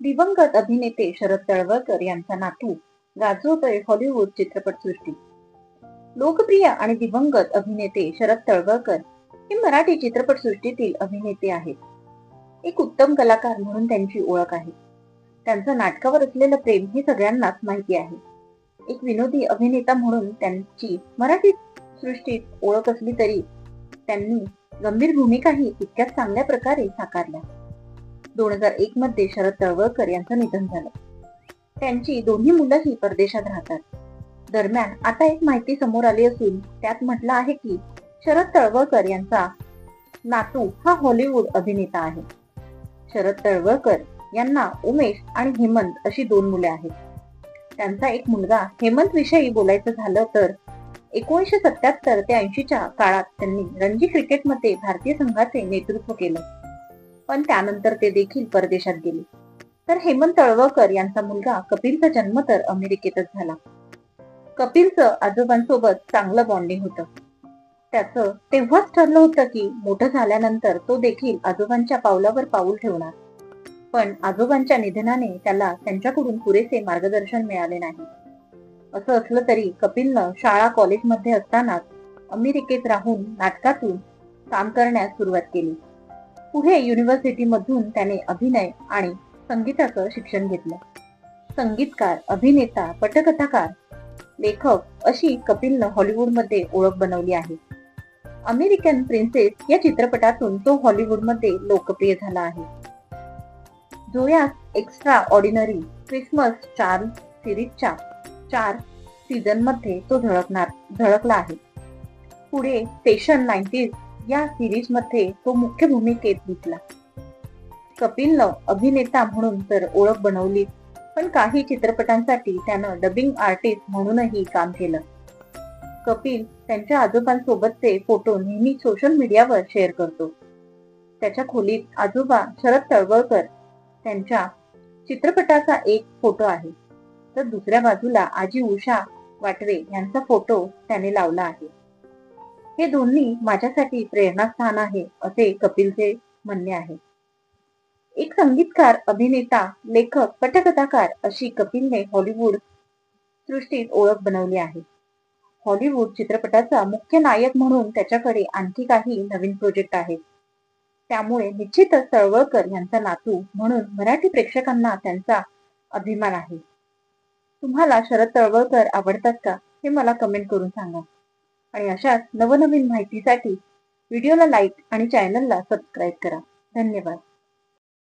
दिवंगत अभिनेते शरद तळवळकर यांचा नातू गाजवतोय हॉलिवूड चित्रपटसृष्टी. लोकप्रिय आणि दिवंगत अभिनेते शरद तळवळकर हे मराठी चित्रपटसृष्टीतील अभिनेते आहेत. एक उत्तम कलाकार म्हणून त्यांची ओळख आहे. त्यांचं नाटकावर असलेलं प्रेम हे सगळ्यांनाच माहिती आहे. एक विनोदी अभिनेता म्हणून त्यांची मराठी सृष्टीत ओळख असली तरी त्यांनी गंभीर भूमिकाही तितक्याच चांगल्या प्रकारे साकारल्या. 2001 मध्ये शरद तळवळकर यांचं निधन झालं. त्यांची दोन्ही मुलंही परदेशात राहतात. दरम्यान आता एक माहिती समोर आली असून त्यात म्हटलं आहे की शरद तळवळकर यांचा नातू हा हॉलिवूड अभिनेता आहे. शरद तळवळकर यांना उमेश आणि हेमंत अशी 2 मुले आहेत. त्यांचा एक मुलगा हेमंत विषयी बोलायचं झालं तर 1977 ते 80च्या काळात त्यांनी रणजी क्रिकेटमध्ये भारतीय संघाचे नेतृत्व केलं, पण त्यानंतर ते देखील परदेशात गेले. तर हेमंत तळवळकर यांचा मुलगा कपिलचा जन्म तर अमेरिकेतच झाला. कपिलचं आजोबांसोबत चांगलं बॉन्डिंग होतं. त्याचं तेव्हाच ठरलं होतं की मोठं झाल्यानंतर तो देखील आजोबांच्या पावलावर पाऊल ठेवणार, पण आजोबांच्या निधनाने त्याला त्यांच्याकडून पुरेसे मार्गदर्शन मिळाले नाही. असं असलं तरी कपिलनं शाळा कॉलेजमध्ये असतानाच अमेरिकेत राहून नाटकातून काम करण्यास सुरुवात केली. पुढे युनिव्हर्सिटीमधून त्याने अभिनय आणि संगीताचं शिक्षण घेतलं. संगीतकार, अभिनेता, पटकथाकार, लेखक अशी कपिलनं हॉलिवूडमध्ये ओळख बनवली आहे. अमेरिकन प्रिन्सेस या चित्रपटातून तो हॉलिवूडमध्ये लोकप्रिय झाला आहे. जोया एक्स्ट्रा ऑर्डिनरी क्रिसमस चार्म सिरीजच्या 4 सीझनमध्ये तो झळकला आहे. पुढे फॅशन 90s या सिरीज मध्ये तो मुख्य भूमिकेत दिसला. कपिलनं अभिनेता म्हणून तर ओळख बनवली, पण काही चित्रपटांसाठी त्यानं डबिंग आर्टिस्ट म्हणूनही काम केलं. कपिल त्यांच्या आजोबांसोबतचे फोटो नेहमी सोशल मीडियावर शेअर करतो. त्याच्या खोलीत आजोबा शरद तळवळकर त्यांच्या चित्रपटाचा एक फोटो आहे, तर दुसऱ्या बाजूला आजी उषा वाटवे यांचा फोटो त्याने लावला आहे. हे दोन्ही माझ्यासाठी प्रेरणास्थान आहे असे कपिलचे म्हणणे आहे. एक संगीतकार, अभिनेता, लेखक, पटकथाकार अशी कपिलने हॉलिवूड सृष्टीत ओळख बनवली आहे. हॉलिवूड चित्रपटाचा मुख्य नायक म्हणून त्याच्याकडे आणखी काही नवीन प्रोजेक्ट आहेत. त्यामुळे निश्चितच तळवळकर यांचा नातू म्हणून मराठी प्रेक्षकांना त्यांचा अभिमान आहे. तुम्हाला शरद तळवळकर आवडतात का हे मला कमेंट करून सांगा. आणि अशाच नवनवीन माहितीसाठी व्हिडिओला लाईक आणि चॅनलला सबस्क्राईब करा. धन्यवाद.